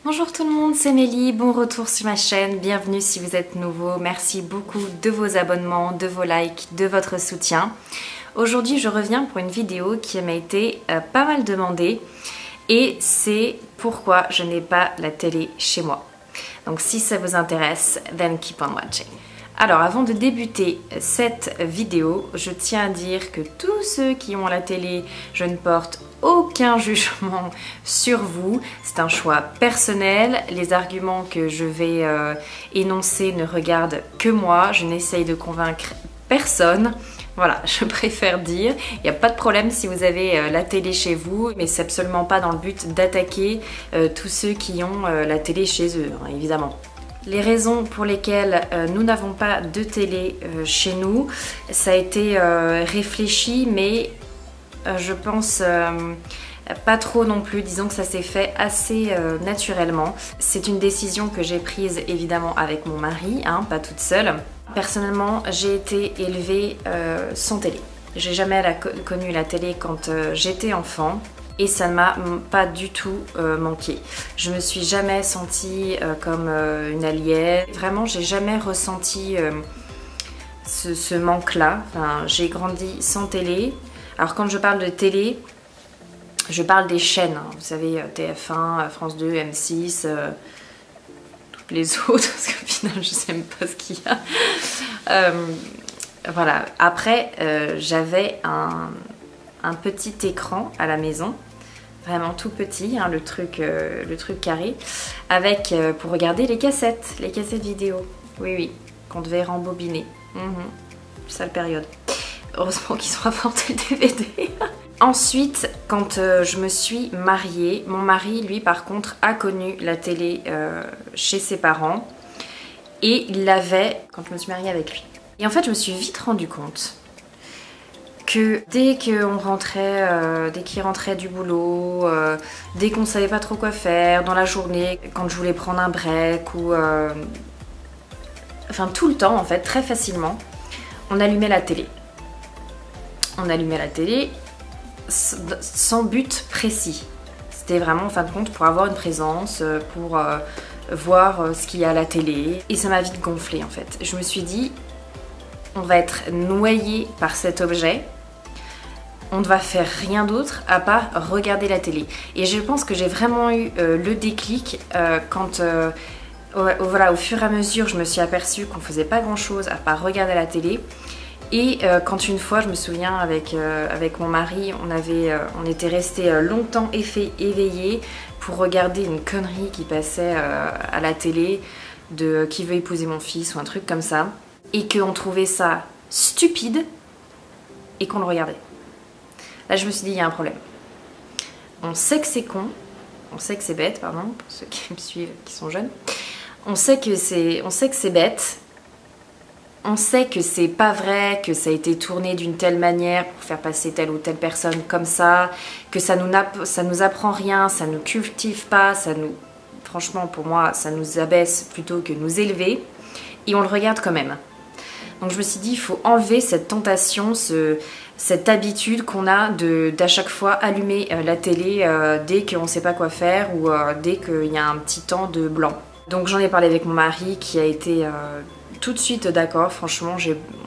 Bonjour tout le monde, c'est Mélie, bon retour sur ma chaîne, bienvenue si vous êtes nouveau, merci beaucoup de vos abonnements, de vos likes, de votre soutien. Aujourd'hui je reviens pour une vidéo qui m'a été pas mal demandée et c'est pourquoi je n'ai pas la télé chez moi. Donc si ça vous intéresse, then keep on watching. Alors avant de débuter cette vidéo, je tiens à dire que tous ceux qui ont la télé, je ne porte aucun jugement sur vous, c'est un choix personnel, les arguments que je vais énoncer ne regardent que moi, je n'essaye de convaincre personne. Voilà, je préfère dire, il n'y a pas de problème si vous avez la télé chez vous, mais c'est absolument pas dans le but d'attaquer tous ceux qui ont la télé chez eux, hein, évidemment. Les raisons pour lesquelles nous n'avons pas de télé chez nous, ça a été réfléchi, mais je pense pas trop non plus, disons que ça s'est fait assez naturellement. C'est une décision que j'ai prise évidemment avec mon mari, hein, pas toute seule. Personnellement, j'ai été élevée sans télé. J'ai jamais connu la télé quand j'étais enfant. Et ça ne m'a pas du tout manqué. Je me suis jamais sentie comme une alliée. Vraiment, j'ai jamais ressenti ce manque-là. Enfin, j'ai grandi sans télé. Alors quand je parle de télé, je parle des chaînes. Hein. Vous savez, TF1, France 2, M6, toutes les autres, parce qu'au final, je sais même pas ce qu'il y a. Voilà. Après, j'avais un petit écran à la maison. Vraiment tout petit, hein, le truc carré, avec pour regarder les cassettes vidéo. Oui, qu'on devait rembobiner. Sale période. Heureusement qu'ils ont apporté le DVD. Ensuite, quand je me suis mariée, mon mari, lui, par contre, a connu la télé chez ses parents. Et il l'avait quand je me suis mariée avec lui. Et en fait, je me suis vite rendu compte que dès qu'il rentrait du boulot, dès qu'on savait pas trop quoi faire dans la journée, quand je voulais prendre un break ou enfin tout le temps en fait, très facilement, on allumait la télé. On allumait la télé sans but précis. C'était vraiment en fin de compte pour avoir une présence, pour voir ce qu'il y a à la télé. Et ça m'a vite gonflé en fait. Je me suis dit, on va être noyé par cet objet. On ne va faire rien d'autre à part regarder la télé. Et je pense que j'ai vraiment eu le déclic quand, voilà, au fur et à mesure, je me suis aperçue qu'on faisait pas grand chose à part regarder la télé. Et quand une fois, je me souviens avec mon mari, on était restés longtemps éveillés pour regarder une connerie qui passait à la télé de Qui veut épouser mon fils ou un truc comme ça. Et qu'on trouvait ça stupide et qu'on le regardait. Là, je me suis dit, il y a un problème. On sait que c'est con, on sait que c'est bête, pardon, pour ceux qui me suivent, qui sont jeunes. On sait que c'est bête, on sait que c'est pas vrai, que ça a été tourné d'une telle manière pour faire passer telle ou telle personne comme ça, que ça nous apprend rien, ça nous cultive pas, franchement, pour moi, ça nous abaisse plutôt que nous élever, et on le regarde quand même. Donc je me suis dit, il faut enlever cette tentation, cette habitude qu'on a d'à chaque fois allumer la télé dès qu'on ne sait pas quoi faire ou dès qu'il y a un petit temps de blanc. Donc j'en ai parlé avec mon mari qui a été tout de suite d'accord. Franchement,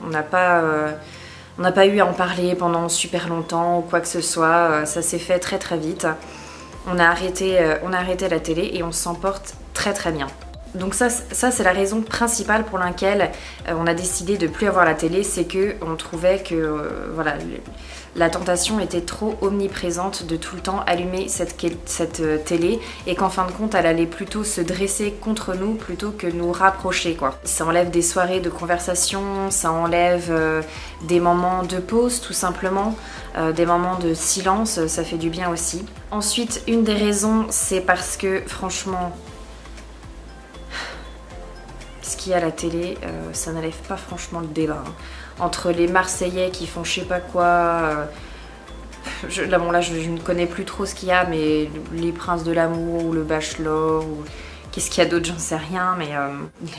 on n'a pas eu à en parler pendant super longtemps ou quoi que ce soit. Ça s'est fait très très vite. On a arrêté la télé et on s'en porte très très bien. Donc ça c'est la raison principale pour laquelle on a décidé de plus avoir la télé, c'est que on trouvait que voilà, la tentation était trop omniprésente de tout le temps allumer cette télé et qu'en fin de compte elle allait plutôt se dresser contre nous plutôt que nous rapprocher quoi. Ça enlève des soirées de conversation, ça enlève des moments de pause tout simplement, des moments de silence, ça fait du bien aussi. Ensuite, une des raisons c'est parce que franchement ce qu'il y a à la télé, ça n'enlève pas franchement le débat. Hein. Entre les Marseillais qui font je sais pas quoi, je ne connais plus trop ce qu'il y a, mais les Princes de l'amour ou le Bachelor, ou qu'est-ce qu'il y a d'autre, j'en sais rien, mais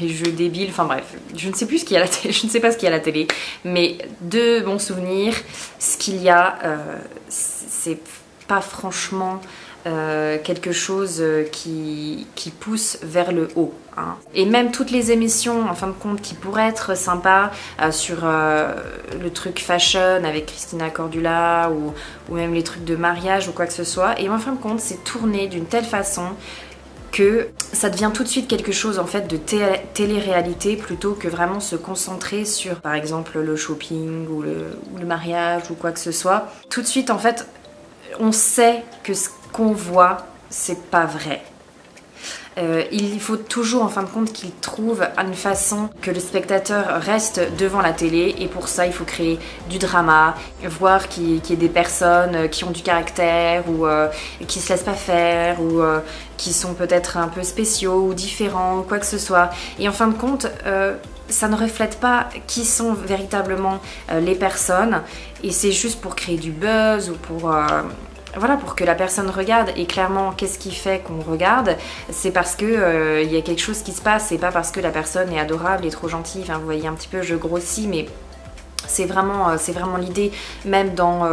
les jeux débiles, enfin bref, je ne sais plus ce qu'il y a à la télé, je ne sais pas ce qu'il y a à la télé, mais de bons souvenirs, ce qu'il y a, c'est pas franchement quelque chose qui pousse vers le haut. Hein. Et même toutes les émissions, en fin de compte, qui pourraient être sympas sur le truc fashion avec Christina Cordula ou même les trucs de mariage ou quoi que ce soit. Et en fin de compte, c'est tourné d'une telle façon que ça devient tout de suite quelque chose en fait de télé-réalité plutôt que vraiment se concentrer sur par exemple le shopping ou le mariage ou quoi que ce soit. Tout de suite en fait on sait que ce qu'on voit c'est pas vrai. Il faut toujours en fin de compte qu'il trouve une façon que le spectateur reste devant la télé et pour ça il faut créer du drama, voir qu'il y ait des personnes qui ont du caractère ou qui se laissent pas faire ou qui sont peut-être un peu spéciaux ou différents ou quoi que ce soit. Et en fin de compte ça ne reflète pas qui sont véritablement les personnes et c'est juste pour créer du buzz ou pour... Voilà, pour que la personne regarde. Et clairement, qu'est-ce qui fait qu'on regarde? C'est parce que y a quelque chose qui se passe. C'est pas parce que la personne est adorable et trop gentille. Enfin, vous voyez un petit peu, je grossis, mais c'est vraiment l'idée. Même dans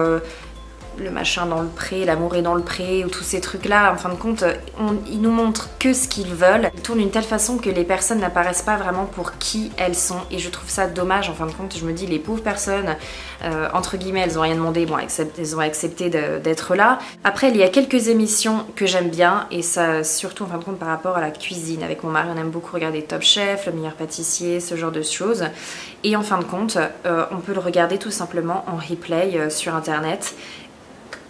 le machin dans le pré, l'amour est dans le pré, ou tous ces trucs-là. En fin de compte, ils nous montrent que ce qu'ils veulent. Ils tournent d'une telle façon que les personnes n'apparaissent pas vraiment pour qui elles sont. Et je trouve ça dommage. En fin de compte, je me dis, les pauvres personnes, entre guillemets, elles ont rien demandé. Bon, elles ont accepté d'être là. Après, il y a quelques émissions que j'aime bien. Et ça, surtout en fin de compte, par rapport à la cuisine. Avec mon mari, on aime beaucoup regarder Top Chef, Le Meilleur Pâtissier, ce genre de choses. Et en fin de compte, on peut le regarder tout simplement en replay sur Internet.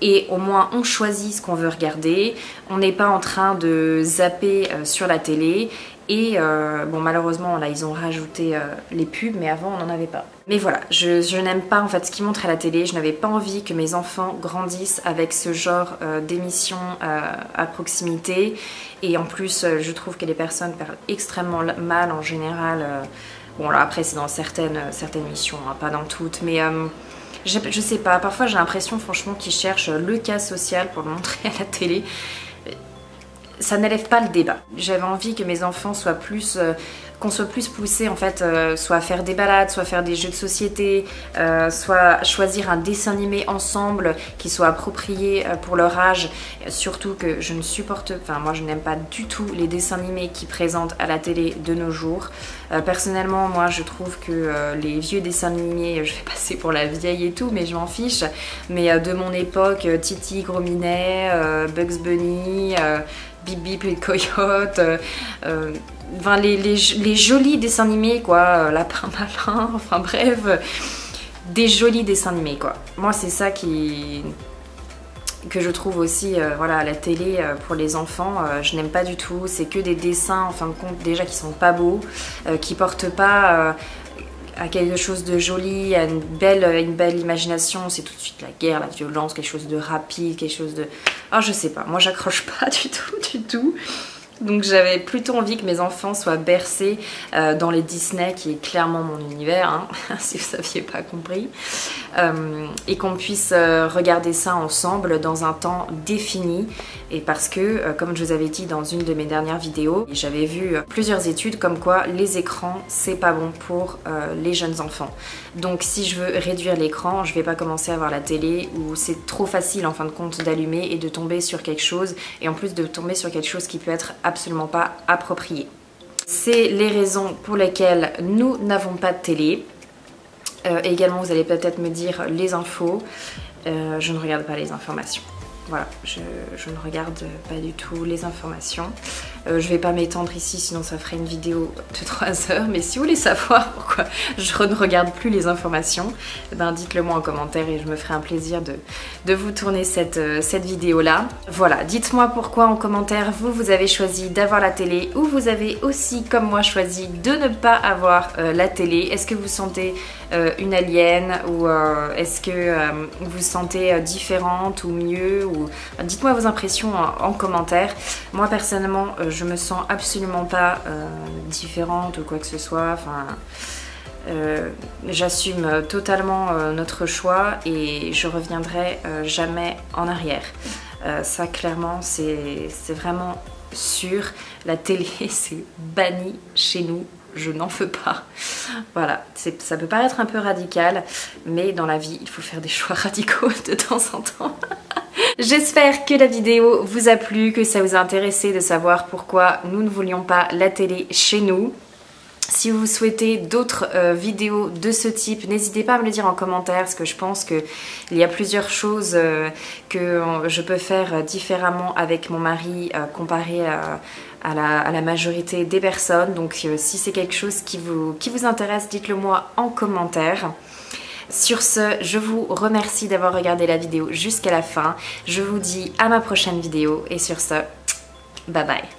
Et au moins on choisit ce qu'on veut regarder, on n'est pas en train de zapper sur la télé. Et bon, malheureusement là ils ont rajouté les pubs, mais avant on n'en avait pas. Mais voilà, je n'aime pas en fait ce qu'ils montrent à la télé. Je n'avais pas envie que mes enfants grandissent avec ce genre d'émissions à proximité. Et en plus je trouve que les personnes parlent extrêmement mal en général. Bon là après c'est dans certaines émissions, hein, pas dans toutes, mais... je sais pas, parfois j'ai l'impression franchement qu'ils cherchent le cas social pour le montrer à la télé. Ça n'élève pas le débat. J'avais envie que mes enfants soient plus... qu'on soit plus poussés en fait, soit à faire des balades, soit à faire des jeux de société, soit choisir un dessin animé ensemble qui soit approprié pour leur âge. Surtout que je ne supporte... Enfin moi je n'aime pas du tout les dessins animés qui présentent à la télé de nos jours. Personnellement moi je trouve que les vieux dessins animés, je vais passer pour la vieille et tout mais je m'en fiche. Mais de mon époque, Titi, Gros Minet, Bugs Bunny... Bip Bip et Coyote, enfin les jolis dessins animés quoi, Lapin Malin, enfin bref, des jolis dessins animés quoi. Moi c'est ça que je trouve aussi voilà, à la télé pour les enfants, je n'aime pas du tout, c'est que des dessins en fin de compte déjà qui sont pas beaux, qui portent pas... à quelque chose de joli, à une belle imagination, c'est tout de suite la guerre, la violence, quelque chose de rapide, quelque chose de... Oh je sais pas, moi j'accroche pas du tout. Donc j'avais plutôt envie que mes enfants soient bercés dans les Disney, qui est clairement mon univers, hein, si vous n'aviez pas compris, et qu'on puisse regarder ça ensemble dans un temps défini. Et parce que, comme je vous avais dit dans une de mes dernières vidéos, j'avais vu plusieurs études comme quoi les écrans, c'est pas bon pour les jeunes enfants. Donc si je veux réduire l'écran, je vais pas commencer à voir la télé où c'est trop facile en fin de compte d'allumer et de tomber sur quelque chose, et en plus de tomber sur quelque chose qui peut être absolument pas approprié. C'est les raisons pour lesquelles nous n'avons pas de télé. Également, vous allez peut-être me dire les infos. Je ne regarde pas les informations. Voilà, je ne regarde pas du tout les informations. Je vais pas m'étendre ici, sinon ça ferait une vidéo de 3 heures. Mais si vous voulez savoir pourquoi je ne regarde plus les informations, ben dites-le moi en commentaire et je me ferai un plaisir de vous tourner cette vidéo-là. Voilà, dites-moi pourquoi en commentaire vous avez choisi d'avoir la télé, ou vous avez aussi, comme moi, choisi de ne pas avoir la télé. Est-ce que vous sentez une alien, ou est-ce que vous vous sentez différente ou mieux, ou... Dites-moi vos impressions en commentaire. Moi personnellement je me sens absolument pas différente ou quoi que ce soit. Enfin, j'assume totalement notre choix et je reviendrai jamais en arrière. Ça clairement c'est vraiment sûr. La télé c'est banni chez nous. Je n'en veux pas. Voilà, ça peut paraître un peu radical, mais dans la vie, il faut faire des choix radicaux de temps en temps. J'espère que la vidéo vous a plu, que ça vous a intéressé de savoir pourquoi nous ne voulions pas la télé chez nous. Si vous souhaitez d'autres vidéos de ce type, n'hésitez pas à me le dire en commentaire parce que je pense qu'il y a plusieurs choses que je peux faire différemment avec mon mari comparé à la majorité des personnes. Donc si c'est quelque chose qui vous intéresse, dites-le moi en commentaire. Sur ce, je vous remercie d'avoir regardé la vidéo jusqu'à la fin. Je vous dis à ma prochaine vidéo et sur ce, bye bye.